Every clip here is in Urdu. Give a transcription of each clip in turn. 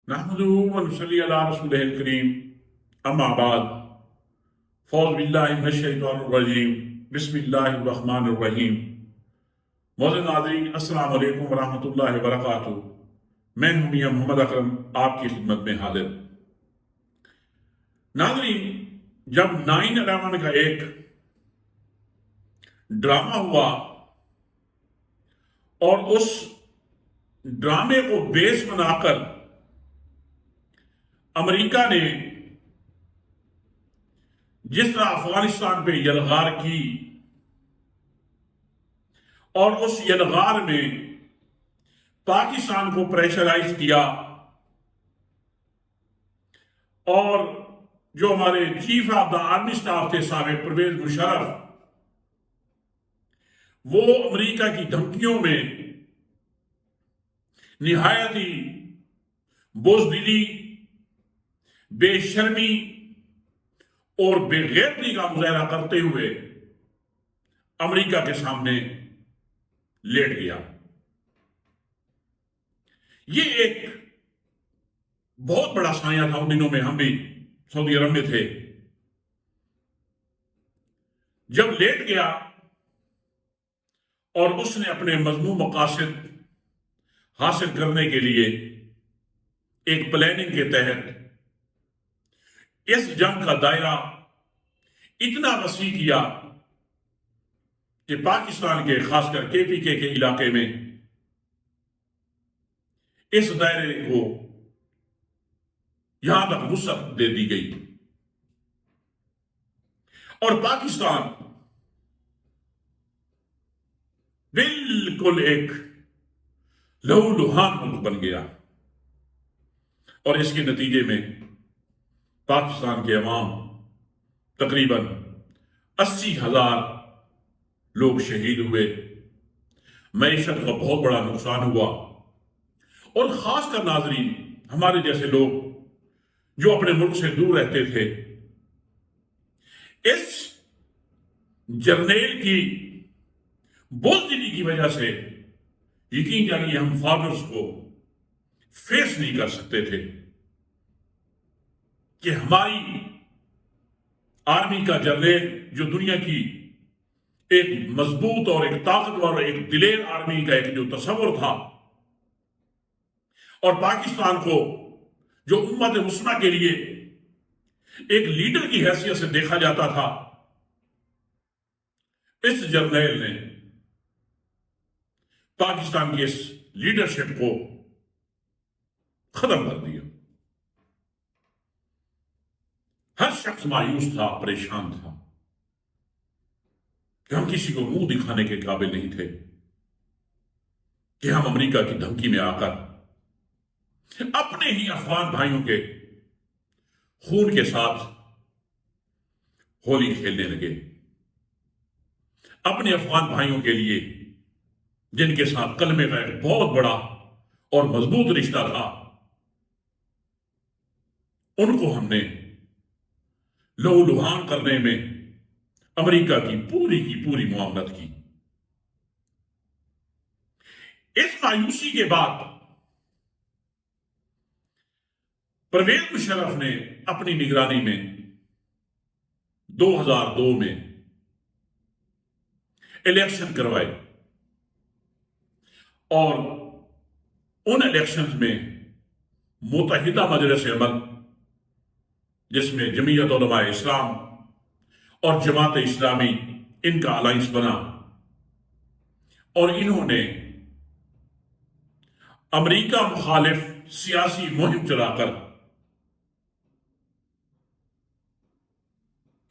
نحمده ونصلي على رسوله الكريم اما بعد فاعوذ باللہ من الشیطان الرجیم بسم اللہ الرحمن الرحیم معزز ناظرین السلام علیکم ورحمۃ اللہ وبرکاتہ۔ میں ہوں میاں محمد اکرم آپ کی خدمت میں حاضر۔ ناظرین، جب 9/11 کا ایک ڈرامہ ہوا اور اس ڈرامے کو بیس بنا کر امریکہ نے جس طرح افغانستان پہ یلغار کی اور اس یلغار میں پاکستان کو پریشرائز کیا، اور جو ہمارے chief of the army staff تھے سابق پرویز مشرف، وہ امریکہ کی دھمکیوں میں نہایت ہی بزدلی، بے شرمی اور بے غیرتی کا مظاہرہ کرتے ہوئے امریکہ کے سامنے لیٹ گیا۔ یہ ایک بہت بڑا سایہ تھا۔ ان دنوں میں ہم بھی سعودی عرب میں تھے۔ جب لیٹ گیا اور اس نے اپنے مذموم مقاصد حاصل کرنے کے لیے ایک پلاننگ کے تحت اس جنگ کا دائرہ اتنا وسیع کیا کہ پاکستان کے خاص کر KPK کے علاقے میں اس دائرے کو یہاں تک وسعت دے دی گئی، اور پاکستان بالکل ایک لہو لہان ملک بن گیا، اور اس کے نتیجے میں پاکستان کے عوام تقریباً 80,000 لوگ شہید ہوئے، معیشت کا بہت بڑا نقصان ہوا، اور خاص کر ناظرین ہمارے جیسے لوگ جو اپنے ملک سے دور رہتے تھے، اس جرنیل کی بزدلی کی وجہ سے یقین جانیے ہم فادرز کو فیس نہیں کر سکتے تھے کہ ہماری آرمی کا جرنیل، جو دنیا کی ایک مضبوط اور ایک طاقتور اور ایک دلیر آرمی کا ایک جو تصور تھا، اور پاکستان کو جو امت مسلمہ کے لیے ایک لیڈر کی حیثیت سے دیکھا جاتا تھا، اس جرنیل نے پاکستان کی اس لیڈرشپ کو ختم کر دیا۔ ہر شخص مایوس تھا، پریشان تھا کہ ہم کسی کو منہ دکھانے کے قابل نہیں تھے کہ ہم امریکہ کی دھمکی میں آ کر اپنے ہی افغان بھائیوں کے خون کے ساتھ ہولی کھیلنے لگے، اپنے افغان بھائیوں کے لیے جن کے ساتھ کلمے کا ایک بہت بڑا اور مضبوط رشتہ تھا، ان کو ہم نے لہو لہان کرنے میں امریکہ کی پوری معاونت کی۔ اس مایوسی کے بعد پرویز مشرف نے اپنی نگرانی میں 2002 میں الیکشن کروائے، اور ان الیکشنز میں متحدہ مجلس عمل، جس میں جمعیت علماء اسلام اور جماعت اسلامی ان کا الائنس بنا، اور انہوں نے امریکہ مخالف سیاسی مہم چلا کر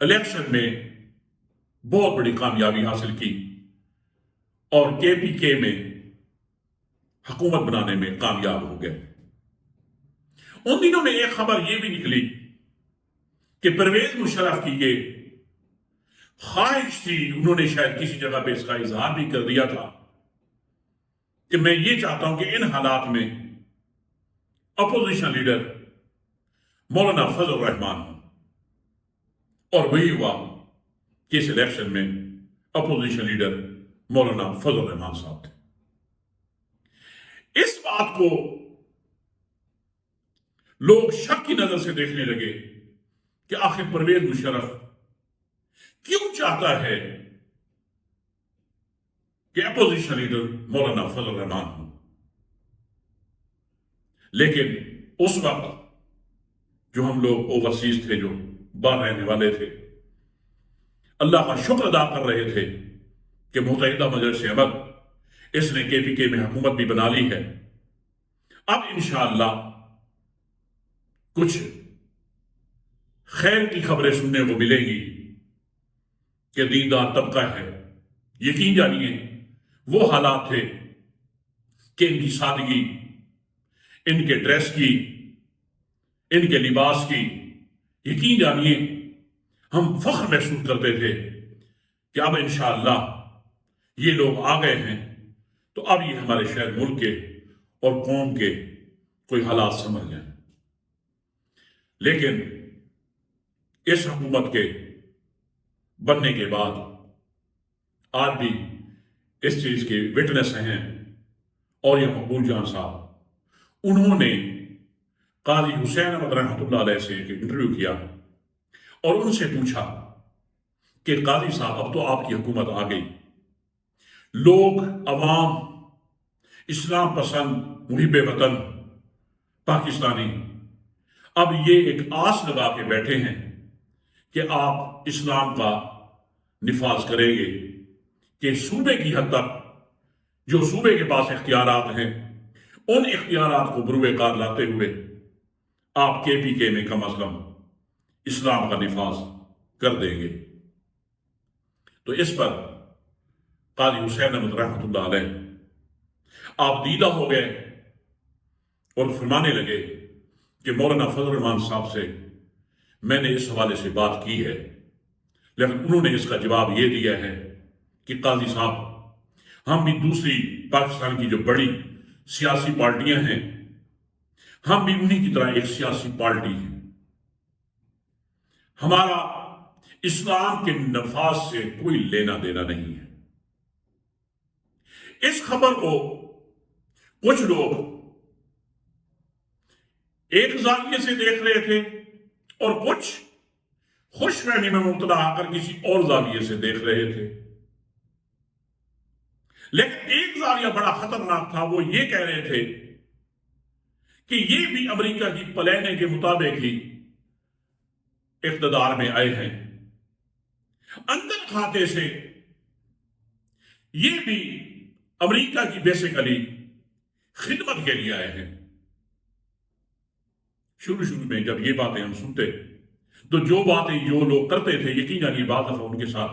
الیکشن میں بہت بڑی کامیابی حاصل کی، اور KPK میں حکومت بنانے میں کامیاب ہو گئے۔ ان دنوں میں ایک خبر یہ بھی نکلی کہ پرویز مشرف کی یہ خواہش تھی، انہوں نے شاید کسی جگہ پہ اس کا اظہار بھی کر دیا تھا، کہ میں یہ چاہتا ہوں کہ ان حالات میں اپوزیشن لیڈر مولانا فضل الرحمان ہوں، اور وہی ہوا کہ اس الیکشن میں اپوزیشن لیڈر مولانا فضل الرحمان صاحب تھے۔ اس بات کو لوگ شک کی نظر سے دیکھنے لگے کہ آخر پرویز مشرف کیوں چاہتا ہے کہ اپوزیشن لیڈر مولانا فضل الرحمان ہوں۔ لیکن اس وقت جو ہم لوگ اوورسیز تھے، جو باہر رہنے والے تھے، اللہ کا شکر ادا کر رہے تھے کہ متحدہ مجلس امت اس نے کے پی کے میں حکومت بھی بنا لی ہے۔ اب انشاءاللہ کچھ خیر کی خبریں سننے کو ملیں گی کہ دیندار طبقہ ہے۔ یقین جانیے وہ حالات تھے کہ ان کی سادگی، ان کے ڈریس کی، ان کے لباس کی، یقین جانیے ہم فخر محسوس کرتے تھے کہ اب انشاءاللہ یہ لوگ آ گئے ہیں تو اب یہ ہمارے شہر، ملک کے اور قوم کے کوئی حالات سمجھ جائیں۔ لیکن اس حکومت کے بننے کے بعد آج بھی اس چیز کے وٹنس ہیں، اور یہ مقبول جان صاحب، انہوں نے قاضی حسین احمد رحمۃ اللہ علیہ سے ایک انٹرویو کیا اور ان سے پوچھا کہ قاضی صاحب اب تو آپ کی حکومت آ گئی، لوگ، عوام، اسلام پسند، محب وطن پاکستانی اب یہ ایک آس لگا کے بیٹھے ہیں کہ آپ اسلام کا نفاذ کریں گے، کہ صوبے کی حد تک جو صوبے کے پاس اختیارات ہیں ان اختیارات کو بروئے کار لاتے ہوئے آپ کے پی کے میں کم از کم اسلام کا نفاذ کر دیں گے۔ تو اس پر قاضی حسین احمد رحمۃ اللہ علیہ آپ دیدہ ہو گئے اور فرمانے لگے کہ مولانا فضل الرحمان صاحب سے میں نے اس حوالے سے بات کی ہے، لیکن انہوں نے اس کا جواب یہ دیا ہے کہ قاضی صاحب ہم بھی دوسری پاکستان کی جو بڑی سیاسی پارٹیاں ہیں، ہم بھی انہی کی طرح ایک سیاسی پارٹی ہیں، ہمارا اسلام کے نفاذ سے کوئی لینا دینا نہیں ہے۔ اس خبر کو کچھ لوگ ایک زاویے سے دیکھ رہے تھے اور کچھ خوش فہمی میں مبتلا آ کر کسی اور زاویے سے دیکھ رہے تھے، لیکن ایک زاویہ بڑا خطرناک تھا، وہ یہ کہہ رہے تھے کہ یہ بھی امریکہ کی پلانے کے مطابق ہی اقتدار میں آئے ہیں، اندر کھاتے سے یہ بھی امریکہ کی بیسیکلی خدمت کے لیے آئے ہیں۔ شروع میں جب یہ باتیں ہم سنتے تو جو باتیں جو لوگ کرتے تھے، یقین جانیے بعض دفعہ ان کے ساتھ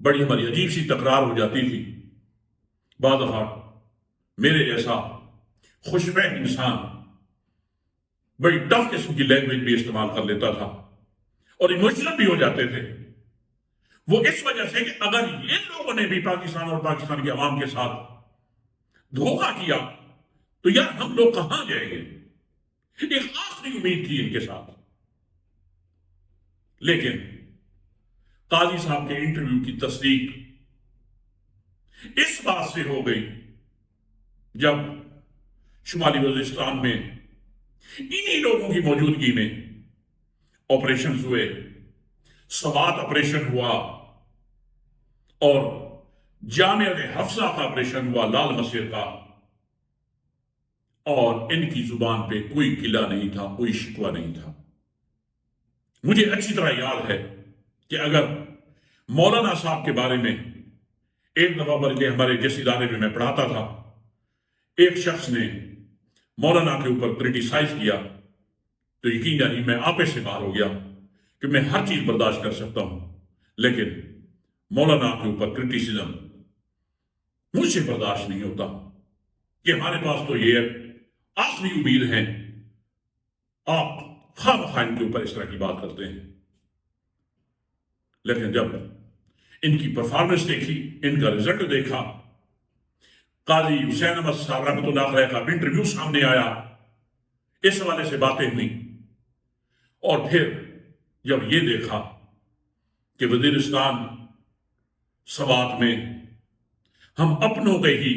بڑی ہماری عجیب سی تکرار ہو جاتی تھی۔ بعض دفعہ میرے جیسا خوش فہم انسان بڑی ٹف قسم کی لینگویج بھی استعمال کر لیتا تھا اور ایموشنل بھی ہو جاتے تھے، وہ اس وجہ سے کہ اگر یہ لوگوں نے بھی پاکستان اور پاکستان کے عوام کے ساتھ دھوکہ کیا تو یار ہم لوگ کہاں جائیں گے، ایک آخری امید تھی ان کے ساتھ۔ لیکن قاضی صاحب کے انٹرویو کی تصدیق اس بات سے ہو گئی جب شمالی وزیرستان میں انہی لوگوں کی موجودگی میں آپریشنز ہوئے، سوات آپریشن ہوا اور جامعہ حفصہ کا آپریشن ہوا لال مسجد کا، اور ان کی زبان پہ کوئی گلہ نہیں تھا، کوئی شکوہ نہیں تھا۔ مجھے اچھی طرح یاد ہے کہ اگر مولانا صاحب کے بارے میں ایک دفعہ بلکہ ہمارے جس ادارے میں پڑھاتا تھا، ایک شخص نے مولانا کے اوپر کرٹیسائز کیا تو یقین جانیے میں آپے سے باہر ہو گیا کہ میں ہر چیز برداشت کر سکتا ہوں، لیکن مولانا کے اوپر کرٹیسزم مجھ سے برداشت نہیں ہوتا کہ ہمارے پاس تو یہ آخری امید ہے، آپ خواہ مخواہ ان کے اوپر اس طرح کی بات کرتے ہیں۔ لیکن جب ان کی پرفارمنس دیکھی، ان کا رزلٹ دیکھا، قاضی حسین احمد صاحب رحمۃ اللہ علیہ کا انٹرویو سامنے آیا، اس حوالے سے باتیں ہوئی، اور پھر جب یہ دیکھا کہ وزیرستان سوات میں ہم اپنوں کے ہی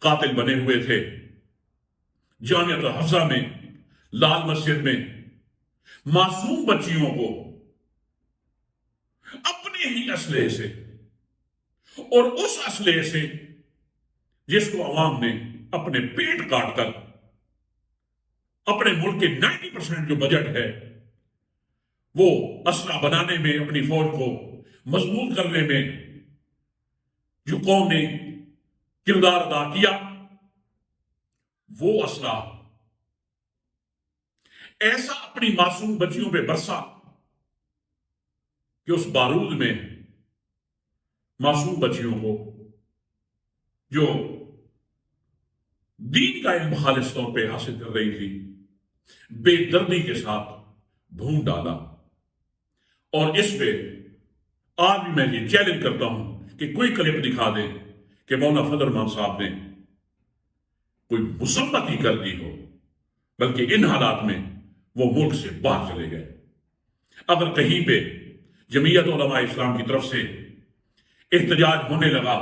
قاتل بنے ہوئے تھے، جامعۃ الحفظہ میں، لال مسجد میں معصوم بچیوں کو اپنے ہی اسلحے سے، اور اس اسلحے سے جس کو عوام نے اپنے پیٹ کاٹ کر اپنے ملک کے 90% جو بجٹ ہے وہ اسلحہ بنانے میں، اپنی فوج کو مضبوط کرنے میں جو قوم نے کردار ادا کیا، وہ اسلحہ ایسا اپنی معصوم بچیوں پہ برسا کہ اس بارود میں معصوم بچیوں کو جو دین کا علم خالص طور پہ حاصل کر رہی تھی، بے دردی کے ساتھ بھون ڈالا۔ اور اس پہ آج بھی میں یہ چیلنج کرتا ہوں کہ کوئی کلپ دکھا دے کہ مولانا فضل الرحمان صاحب نے کوئی مذمت ہی کر دی ہو، بلکہ ان حالات میں وہ ملک سے باہر چلے گئے۔ اگر کہیں پہ جمعیت علماء اسلام کی طرف سے احتجاج ہونے لگا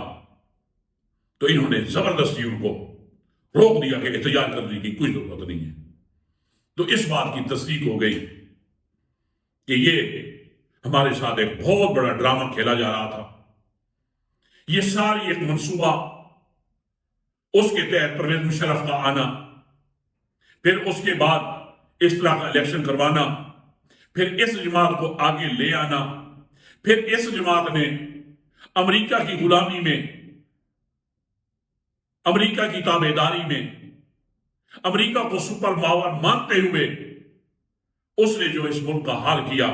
تو انہوں نے زبردستی ان کو روک دیا کہ احتجاج کرنے کی کوئی ضرورت نہیں ہے۔ تو اس بات کی تصدیق ہو گئی کہ یہ ہمارے ساتھ ایک بہت بڑا ڈرامہ کھیلا جا رہا تھا۔ یہ ساری ایک منصوبہ، اس کے تحت پرویز مشرف کا آنا، پھر اس کے بعد اس طرح کا الیکشن کروانا، پھر اس جماعت کو آگے لے آنا، پھر اس جماعت نے امریکہ کی غلامی میں، امریکہ کی تابعداری میں، امریکہ کو سپر پاور مانتے ہوئے اس نے جو اس ملک کا حال کیا،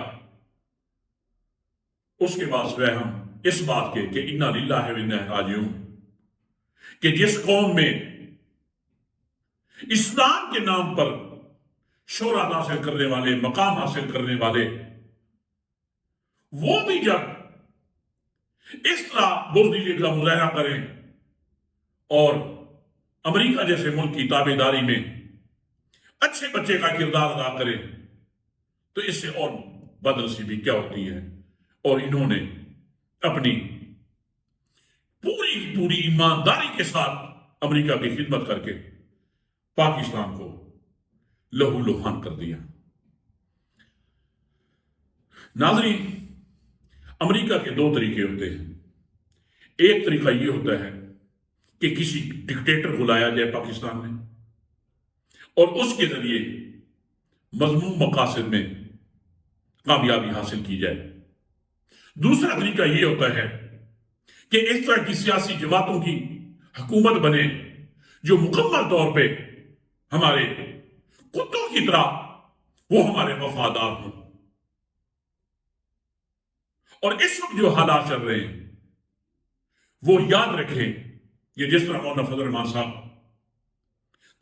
اس کے بعد جو ہے ہم اس بات کے کہ انا للہ و انا الیہ راجعون، کہ جس قوم میں اسلام کے نام پر شہرت حاصل کرنے والے، مقام حاصل کرنے والے، وہ بھی جب اس طرح بزدلی کا مظاہرہ کریں اور امریکہ جیسے ملک کی تابعداری میں اچھے بچے کا کردار ادا کریں، تو اس سے اور بدنصیبی کیا ہوتی ہے۔ اور انہوں نے اپنی پوری ایمانداری کے ساتھ امریکہ کی خدمت کر کے پاکستان کو لہو لہان کر دیا۔ ناظرین، امریکہ کے دو طریقے ہوتے ہیں۔ ایک طریقہ یہ ہوتا ہے کہ کسی ڈکٹیٹر کو لایا جائے پاکستان میں اور اس کے ذریعے مذموم مقاصد میں کامیابی حاصل کی جائے۔ دوسرا طریقہ یہ ہوتا ہے کہ اس طرح کی سیاسی جماعتوں کی حکومت بنے جو مکمل طور پہ ہمارے کتوں کی طرح وہ ہمارے وفادار ہوں۔ اور اس وقت جو حالات چل رہے ہیں وہ یاد رکھیں، یہ جس طرح مولانا فضل الرحمان صاحب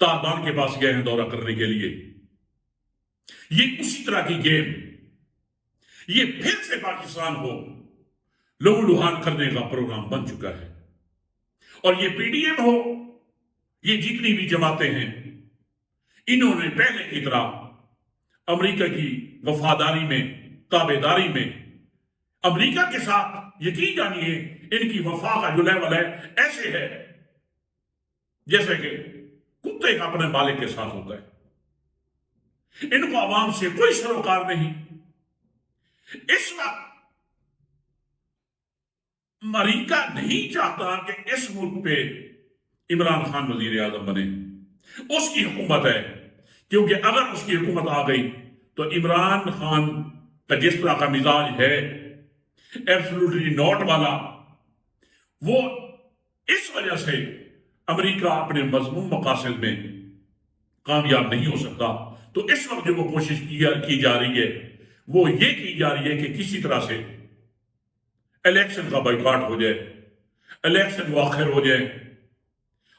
طالبان کے پاس گئے ہیں دورہ کرنے کے لیے، یہ اسی طرح کی گیم، یہ پھر سے پاکستان کو لہو لہان کرنے کا پروگرام بن چکا ہے۔ اور یہ پی ڈی ایم ہو، یہ جتنی بھی جماعتیں ہیں، انہوں نے پہلے کی طرح امریکہ کی وفاداری میں، تابعداری میں، امریکہ کے ساتھ یقین جانیے ان کی وفا کا جو لیول ہے ایسے ہے جیسے کہ کتے کا اپنے مالک کے ساتھ ہوتا ہے۔ ان کو عوام سے کوئی سروکار نہیں۔ اس وقت امریکہ نہیں چاہتا کہ اس ملک پہ عمران خان وزیر اعظم بنے، اس کی حکومت ہے، کیونکہ اگر اس کی حکومت آ گئی تو عمران خان کا جس طرح کا مزاج ہے ایبسولوٹلی ناٹ والا، وہ اس وجہ سے امریکہ اپنے مذموم مقاصد میں کامیاب نہیں ہو سکتا۔ تو اس وقت جو وہ کوشش کی جا رہی ہے وہ یہ کی جا رہی ہے کہ کسی طرح سے الیکشن کا بائیکاٹ ہو جائے، الیکشن مؤخر ہو جائے،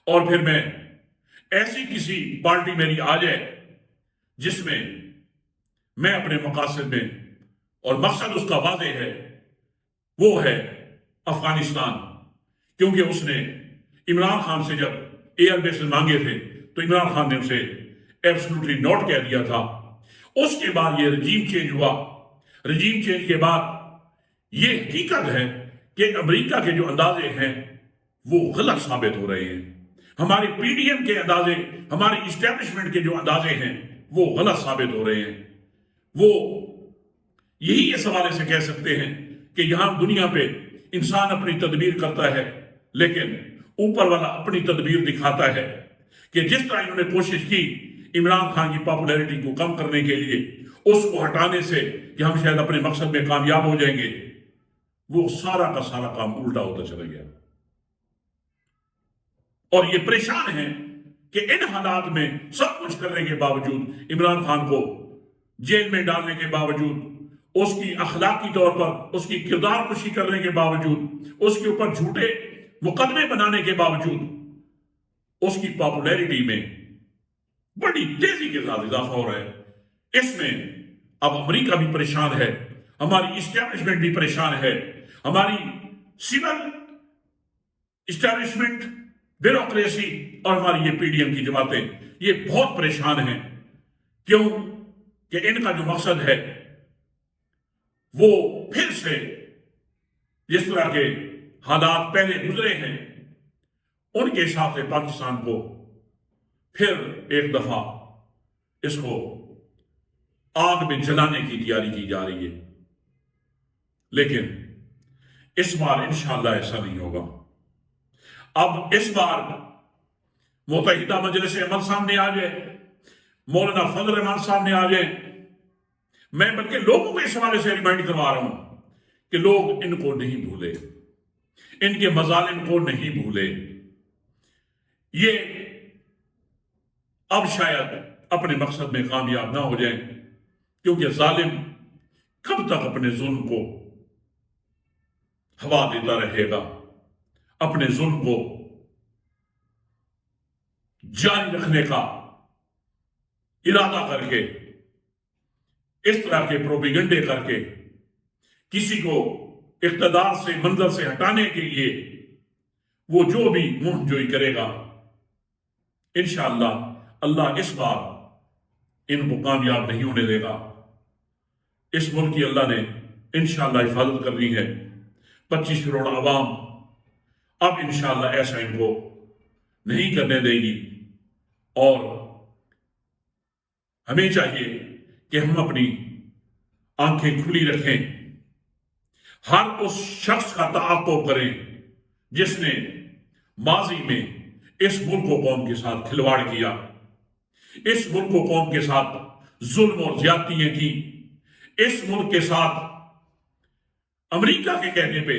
اور پھر میں ایسی کسی پارٹی میری آ جائے جس میں میں اپنے مقاصد میں، اور مقصد اس کا واضح ہے، وہ ہے افغانستان، کیونکہ اس نے عمران خان سے جب ایئر بیس مانگے تھے تو عمران خان نے اسے ایبسولوٹلی نوٹ کہہ دیا تھا۔ اس کے بعد یہ رجیم چینج ہوا، رجیم چینج کے بعد یہ حقیقت ہے کہ امریکہ کے جو اندازے ہیں وہ غلط ثابت ہو رہے ہیں۔ ہمارے پی ڈی ایم کے اندازے، ہماری اسٹیبلشمنٹ کے جو اندازے ہیں وہ غلط ثابت ہو رہے ہیں۔ وہ یہی اس حوالے سے کہہ سکتے ہیں کہ یہاں دنیا پہ انسان اپنی تدبیر کرتا ہے، لیکن اوپر والا اپنی تدبیر دکھاتا ہے کہ جس طرح انہوں نے کوشش کی عمران خان کی پاپولیرٹی کو کم کرنے کے لیے، اس کو ہٹانے سے کہ ہم شاید اپنے مقصد میں کامیاب ہو جائیں گے، وہ سارا کا سارا کام الٹا ہوتا چلا گیا۔ اور یہ پریشان ہیں کہ ان حالات میں سب کچھ کرنے کے باوجود، عمران خان کو جیل میں ڈالنے کے باوجود، اس کی اخلاقی طور پر اس کی کردار کشی کرنے کے باوجود، اس کے اوپر جھوٹے مقدمے بنانے کے باوجود، اس کی پاپولیرٹی میں بڑی تیزی کے ساتھ اضافہ ہو رہا ہے۔ اس میں اب امریکہ بھی پریشان ہے، ہماری اسٹیبلشمنٹ بھی پریشان ہے، ہماری سول اسٹیبلشمنٹ، بیوروکریسی اور ہماری یہ پی ڈی ایم کی جماعتیں یہ بہت پریشان ہیں۔ کیوں؟ کہ ان کا جو مقصد ہے وہ پھر سے جس طرح کے حالات پہلے گزرے ہیں ان کے حساب سے پاکستان کو پھر ایک دفعہ اس کو آگ میں جلانے کی تیاری کی جا رہی ہے۔ لیکن اس بار انشاءاللہ ایسا نہیں ہوگا۔ اب اس بار متحدہ مجلس عمل سامنے آ جائے، مولانا فضل الرحمان سامنے آ جائے، میں بلکہ لوگوں کو اس حوالے سے ریمائنڈ کروا رہا ہوں کہ لوگ ان کو نہیں بھولے، ان کے مظالم کو نہیں بھولے۔ یہ اب شاید اپنے مقصد میں کامیاب نہ ہو جائیں، کیونکہ ظالم کب تک اپنے ظلم کو ہوا دیتا رہے گا، اپنے ظلم کو جاری رکھنے کا ارادہ کر کے، اس طرح کے پروپیگنڈے کر کے کسی کو اقتدار سے، منظر سے ہٹانے کے لیے وہ جو بھی مہم جوئی کرے گا، انشاءاللہ اللہ اس بار ان کو کامیاب نہیں ہونے دے گا۔ اس ملک کی اللہ نے انشاءاللہ حفاظت کرنی ہے۔ 25 کروڑ عوام اب انشاءاللہ ایسا ان کو نہیں کرنے دے گی، اور ہمیں چاہیے کہ ہم اپنی آنکھیں کھلی رکھیں، ہر اس شخص کا تعاقب کریں جس نے ماضی میں اس ملک و قوم کے ساتھ کھلواڑ کیا، اس ملک و قوم کے ساتھ ظلم اور زیادتیاں کی، اس ملک کے ساتھ امریکہ کے کہنے پہ،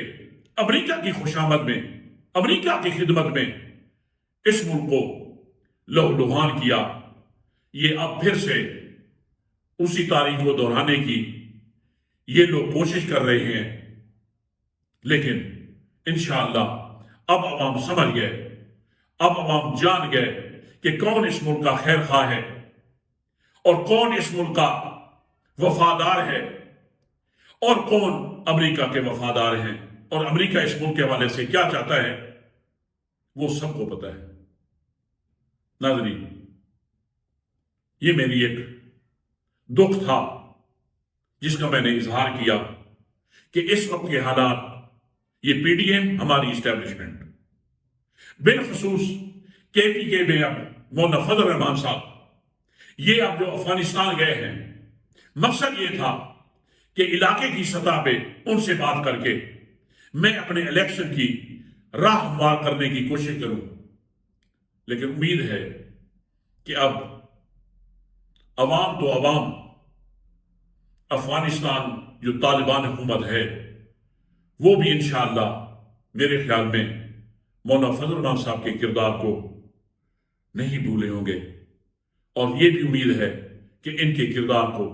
امریکہ کی خوشامد میں، امریکہ کی خدمت میں اس ملک کو لہو لہان کیا۔ یہ اب پھر سے اسی تاریخ کو دہرانے کی یہ لوگ کوشش کر رہے ہیں، لیکن انشاءاللہ اب عوام سمجھ گئے، اب عوام جان گئے کہ کون اس ملک کا خیر خواہ ہے اور کون اس ملک کا وفادار ہے اور کون امریکہ کے وفادار ہیں، اور امریکہ اس ملک کے حوالے سے کیا چاہتا ہے وہ سب کو پتہ ہے۔ ناظرین، یہ میری ایک دکھ تھا جس کا میں نے اظہار کیا کہ اس وقت کے حالات، یہ پی ڈی ایم، ہماری اسٹیبلشمنٹ، بالخصوص کے پی کے میں اب مولانا فضل الرحمان صاحب یہ اب جو افغانستان گئے ہیں، مقصد یہ تھا کہ علاقے کی سطح پہ ان سے بات کر کے میں اپنے الیکشن کی راہ ہموار کرنے کی کوشش کروں، لیکن امید ہے کہ اب عوام تو عوام، افغانستان جو طالبان حکومت ہے وہ بھی انشاءاللہ میرے خیال میں مولانا فضل الرحمان صاحب کے کردار کو نہیں بھولے ہوں گے، اور یہ بھی امید ہے کہ ان کے کردار کو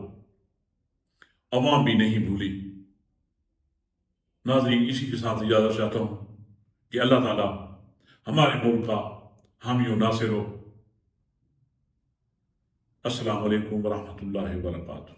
عوام بھی نہیں بھولی۔ ناظرین، اسی کے ساتھ اجازت چاہتا ہوں کہ اللہ تعالیٰ ہمارے ملک کا حامی و ناصر ہو۔ السلام علیکم ورحمۃ اللہ وبرکاتہ۔